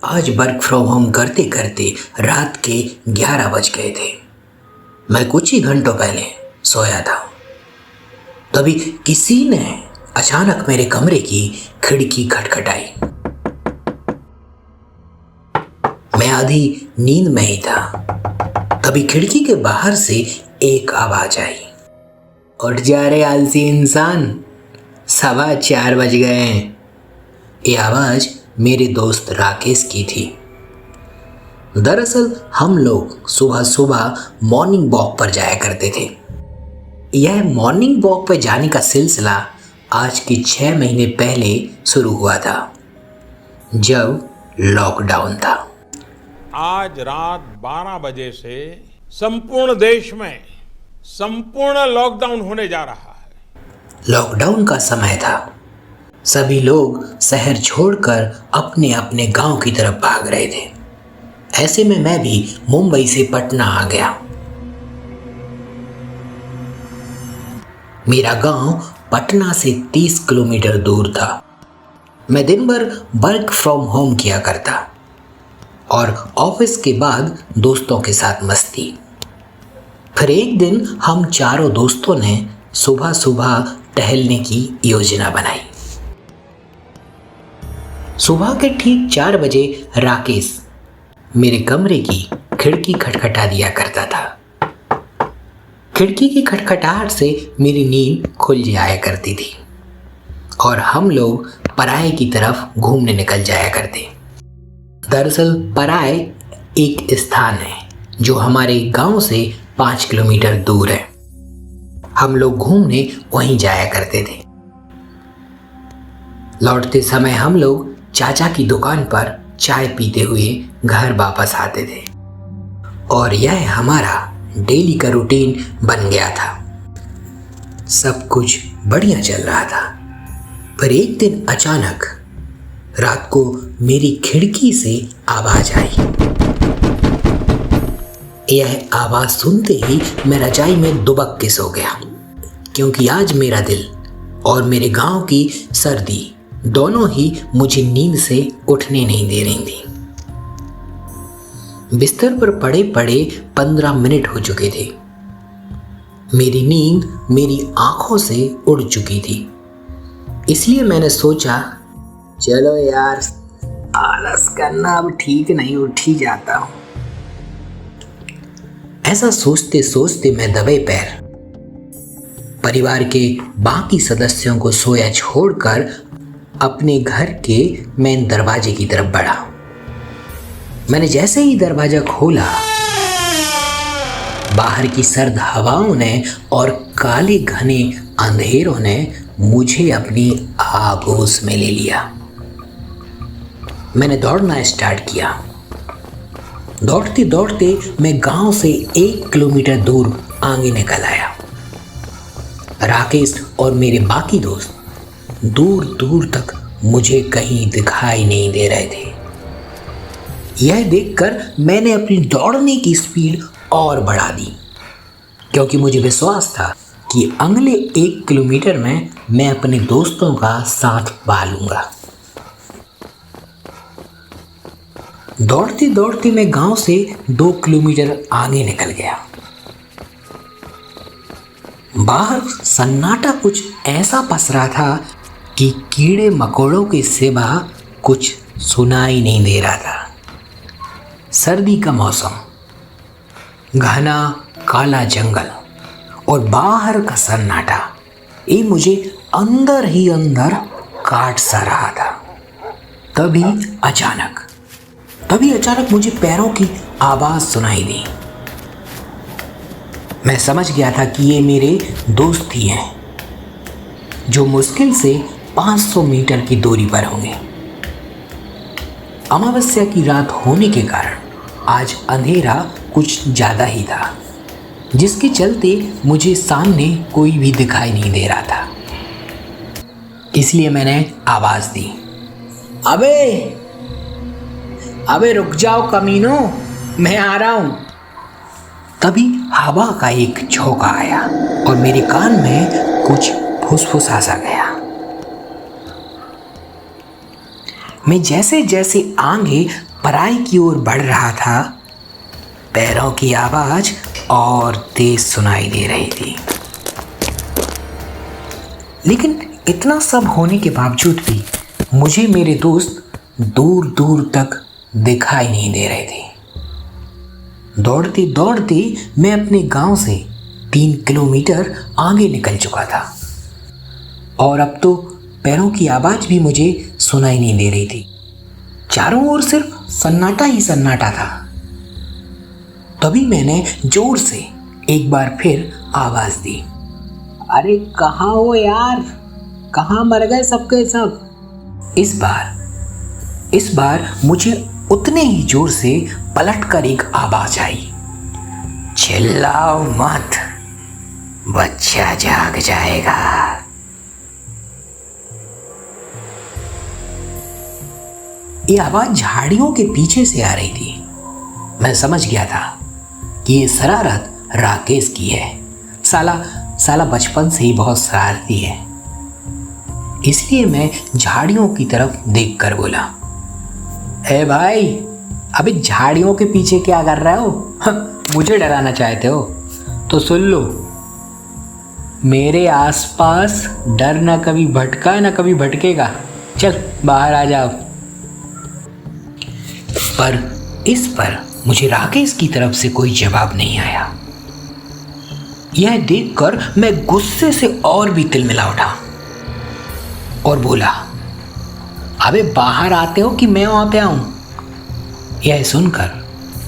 आज work from home करते करते रात के 11 बज गए थे। मैं कुछ ही घंटों पहले सोया था। तभी किसी ने अचानक मेरे कमरे की खिड़की खटखटाई। मैं आधी नींद में ही था। तभी खिड़की के बाहर से एक आवाज आई, उठ जा रे आलसी इंसान, 4:15 बज गए हैं। ये आवाज मेरे दोस्त राकेश की थी। दरअसल हम लोग सुबह सुबह मॉर्निंग वॉक पर जाया करते थे। यह मॉर्निंग वॉक पर जाने का सिलसिला आज के 6 महीने पहले शुरू हुआ था, जब लॉकडाउन था। आज रात 12 बजे से संपूर्ण देश में संपूर्ण लॉकडाउन होने जा रहा है। लॉकडाउन का समय था। सभी लोग शहर छोड़कर अपने अपने गांव की तरफ भाग रहे थे। ऐसे में मैं भी मुंबई से पटना आ गया। मेरा गांव पटना से 30 किलोमीटर दूर था। मैं दिन भर वर्क फ्रॉम होम किया करता और ऑफिस के बाद दोस्तों के साथ मस्ती। फिर एक दिन हम चारों दोस्तों ने सुबह सुबह टहलने की योजना बनाई। सुबह के ठीक 4 बजे राकेश मेरे कमरे की खिड़की खटखटा दिया करता था। खिड़की की खटखटाहट से मेरी नींद खुल जाया करती थी और हम लोग पराए की तरफ घूमने निकल जाया करते। दरअसल पराए एक स्थान है जो हमारे गांव से 5 किलोमीटर दूर है। हम लोग घूमने वहीं जाया करते थे। लौटते समय हम लोग चाचा की दुकान पर चाय पीते हुए घर वापस आते थे और यह हमारा डेली का रूटीन बन गया था। सब कुछ बढ़िया चल रहा था। पर एक दिन अचानक रात को मेरी खिड़की से आवाज आई। यह आवाज सुनते ही मैं रजाई में दुबक के सो गया, क्योंकि आज मेरा दिल और मेरे गांव की सर्दी दोनों ही मुझे नींद से उठने नहीं दे रही थी। बिस्तर पर पड़े पड़े 15 मिनट हो चुके थे। मेरी नींद मेरी आंखों से उड़ चुकी थी। इसलिए मैंने सोचा, चलो यार, आलस करना अब ठीक नहीं, उठ ही जाता हूं। ऐसा सोचते सोचते मैं दबे पैर परिवार के बाकी सदस्यों को सोया छोड़कर अपने घर के मेन दरवाजे की तरफ बढ़ा। मैंने जैसे ही दरवाजा खोला, बाहर की सर्द हवाओं ने और काले घने अंधेरों ने मुझे अपनी आगोश में ले लिया। मैंने दौड़ना स्टार्ट किया। दौड़ते दौड़ते मैं गांव से 1 किलोमीटर दूर आगे निकल आया। राकेश और मेरे बाकी दोस्त दूर दूर तक मुझे कहीं दिखाई नहीं दे रहे थे। यह देखकर मैंने अपनी दौड़ने की स्पीड और बढ़ा दी, क्योंकि मुझे विश्वास था कि अगले 1 किलोमीटर में मैं अपने दोस्तों का साथ पा लूंगा। दौड़ते दौड़ते मैं गांव से 2 किलोमीटर आगे निकल गया। बाहर सन्नाटा कुछ ऐसा पसरा था कि कीड़े मकोड़ों के सिवा कुछ सुनाई नहीं दे रहा था। सर्दी का मौसम, घना काला जंगल और बाहर का सन्नाटा, ये मुझे अंदर ही अंदर काट सा रहा था। तभी अचानक मुझे पैरों की आवाज सुनाई दी। मैं समझ गया था कि ये मेरे दोस्त ही हैं, जो मुश्किल से 500 मीटर की दूरी पर होंगे। अमावस्या की रात होने के कारण आज अंधेरा कुछ ज़्यादा ही था, जिसके चलते मुझे सामने कोई भी दिखाई नहीं दे रहा था। इसलिए मैंने आवाज़ दी, अबे रुक जाओ कमीनों, मैं आ रहा हूँ। तभी हवा का एक झोंका आया और मेरे कान में कुछ फुसफुसा सा गया। मैं जैसे जैसे आगे पराई की ओर बढ़ रहा था, पैरों की आवाज और तेज सुनाई दे रही थी। लेकिन इतना सब होने के बावजूद भी मुझे मेरे दोस्त दूर दूर तक दिखाई नहीं दे रहे थे। दौड़ते दौड़ते मैं अपने गांव से 3 किलोमीटर आगे निकल चुका था और अब तो पैरों की आवाज भी मुझे सुनाई नहीं दे रही थी। चारों ओर सिर्फ सन्नाटा ही सन्नाटा था। तभी मैंने जोर से एक बार फिर आवाज दी, अरे कहाँ हो यार, कहाँ मर गए सबके सब। इस बार मुझे उतने ही जोर से पलटकर एक आवाज आई, चिल्लाओ मत, बच्चा जाग जाएगा। ये आवाज झाड़ियों के पीछे से आ रही थी। मैं समझ गया था कि ये शरारत राकेश की है। साला बचपन से ही बहुत शरारती है। इसलिए मैं झाड़ियों की तरफ देखकर बोला, ए भाई, अभी झाड़ियों के पीछे क्या कर रहे हो? मुझे डराना चाहते हो तो सुन लो, मेरे आसपास डर ना कभी भटका ना कभी भटकेगा। चल बाहर आ जाओ। पर इस पर मुझे राकेश की तरफ से कोई जवाब नहीं आया। यह देखकर मैं गुस्से से और भी तिलमिला उठा और बोला, अबे बाहर आते हो कि मैं वहां पे आऊं? यह सुनकर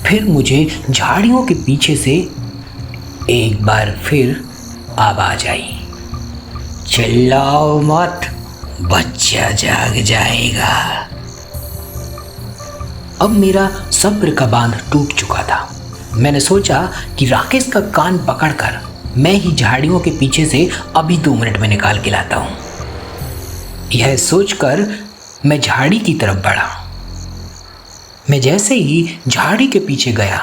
फिर मुझे झाड़ियों के पीछे से एक बार फिर आवाज आई, चिल्लाओ मत, बच्चा जाग जाएगा। अब मेरा सब्र का बांध टूट चुका था। मैंने सोचा कि राकेश का कान पकड़कर मैं ही झाड़ियों के पीछे से अभी 2 मिनट में निकाल के लाता हूं। यह सोचकर मैं झाड़ी की तरफ बढ़ा। मैं जैसे ही झाड़ी के पीछे गया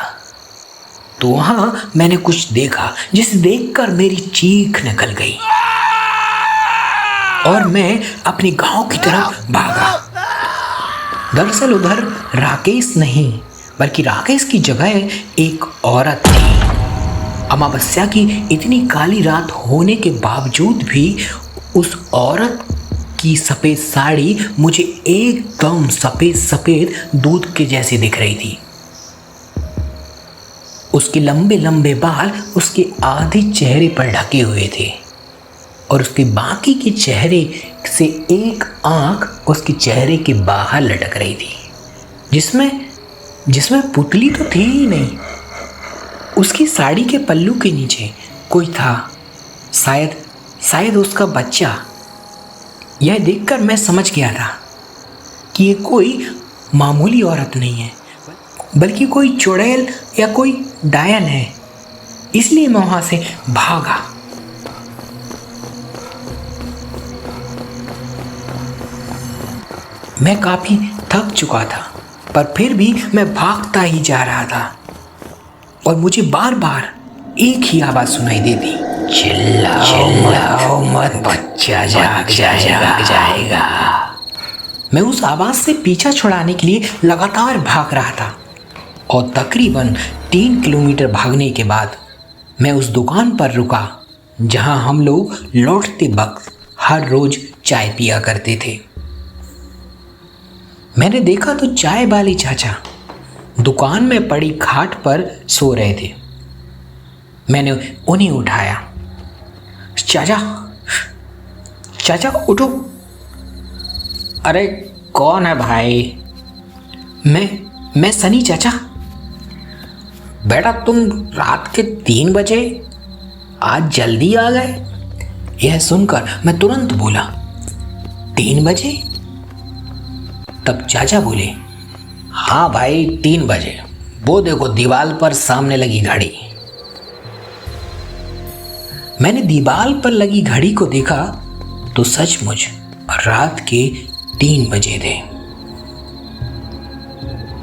तो वहां मैंने कुछ देखा जिसे देखकर मेरी चीख निकल गई और मैं अपने गांव की तरफ भागा। दरअसल उधर राकेश नहीं बल्कि राकेश की जगह एक औरत थी। अमावस्या की इतनी काली रात होने के बावजूद भी उस औरत की सफ़ेद साड़ी मुझे एकदम सफ़ेद सफ़ेद दूध के जैसी दिख रही थी। उसके लंबे लंबे बाल उसके आधे चेहरे पर ढके हुए थे और उसके बाकी के चेहरे से एक आंख उसके चेहरे के बाहर लटक रही थी, जिसमें पुतली तो थी ही नहीं। उसकी साड़ी के पल्लू के नीचे कोई था, शायद उसका बच्चा। यह देखकर मैं समझ गया था कि ये कोई मामूली औरत नहीं है बल्कि कोई चुड़ैल या कोई डायन है। इसलिए मैं वहां से भागा। मैं काफी थक चुका था पर फिर भी मैं भागता ही जा रहा था और मुझे बार बार एक ही आवाज सुनाई देती, चिल्लाओ मत, बच्चा जाग जाएगा। मैं उस आवाज से पीछा छुड़ाने के लिए लगातार भाग रहा था और तकरीबन 3 किलोमीटर भागने के बाद मैं उस दुकान पर रुका जहां हम लोग लौटते वक्त हर रोज चाय पिया करते थे। मैंने देखा तो चाय वाले चाचा दुकान में पड़ी खाट पर सो रहे थे। मैंने उन्हें उठाया, चाचा उठो। अरे कौन है भाई? मैं सनी चाचा। बेटा तुम रात के 3 बजे आज जल्दी आ गए? यह सुनकर मैं तुरंत बोला, 3 बजे? तब चाचा बोले, हाँ भाई 3 बजे, वो देखो दीवार पर सामने लगी घड़ी। मैंने दीवार पर लगी घड़ी को देखा तो सचमुच रात के 3 बजे थे।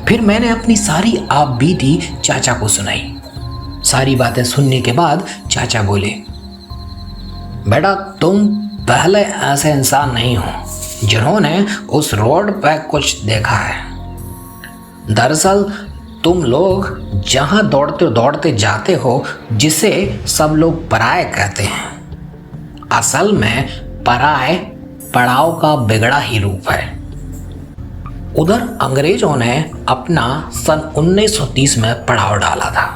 फिर मैंने अपनी सारी आप बीती चाचा को सुनाई। सारी बातें सुनने के बाद चाचा बोले, बेटा तुम पहले ऐसे इंसान नहीं हो जिन्होंने उस रोड पर कुछ देखा है। दरअसल तुम लोग जहां दौड़ते दौड़ते जाते हो, जिसे सब लोग पराये कहते हैं, असल में पराये पड़ाव का बिगड़ा ही रूप है। उधर अंग्रेजों ने अपना सन 1930 में पड़ाव डाला था,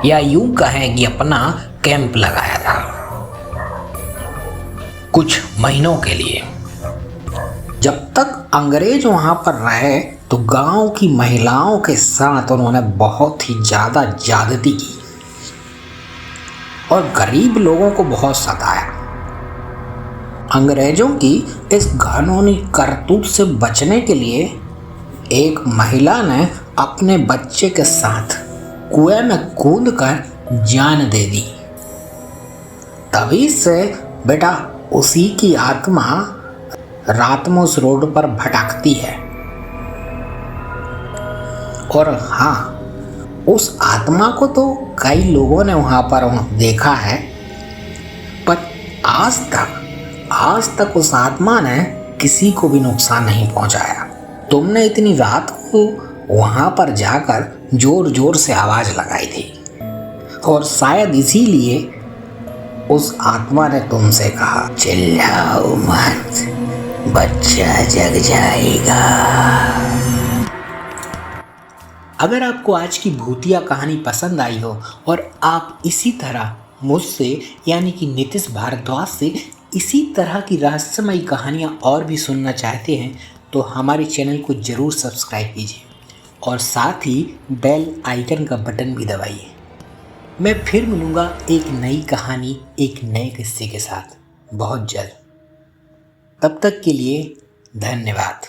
या यूं कहें कि अपना कैंप लगाया था कुछ महीनों के लिए। जब तक अंग्रेज वहां पर रहे तो गांव की महिलाओं के साथ उन्होंने बहुत ही ज़्यादा ज्यादती की और गरीब लोगों को बहुत सताया। अंग्रेजों की इस घिनौनी करतूत से बचने के लिए एक महिला ने अपने बच्चे के साथ कुएं में कूदकर जान दे दी। तभी से बेटा उसी की आत्मा रात में उस रोड पर भटकती है। और हाँ, उस आत्मा को तो कई लोगों ने वहां पर देखा है, पर आज तक उस आत्मा ने किसी को भी नुकसान नहीं पहुंचाया। तुमने इतनी रात को वहां पर जाकर जोर जोर से आवाज लगाई थी और शायद इसीलिए उस आत्मा ने तुमसे कहा, चिल्लाओ मत, बच्चा जग जाएगा। अगर आपको आज की भूतिया कहानी पसंद आई हो और आप इसी तरह मुझसे यानी कि नीतीश भारद्वाज से इसी तरह की रहस्यमयी कहानियाँ और भी सुनना चाहते हैं तो हमारे चैनल को ज़रूर सब्सक्राइब कीजिए और साथ ही बेल आइकन का बटन भी दबाइए। मैं फिर मिलूँगा एक नई कहानी, एक नए किस्से के साथ बहुत जल्द। तब तक के लिए धन्यवाद।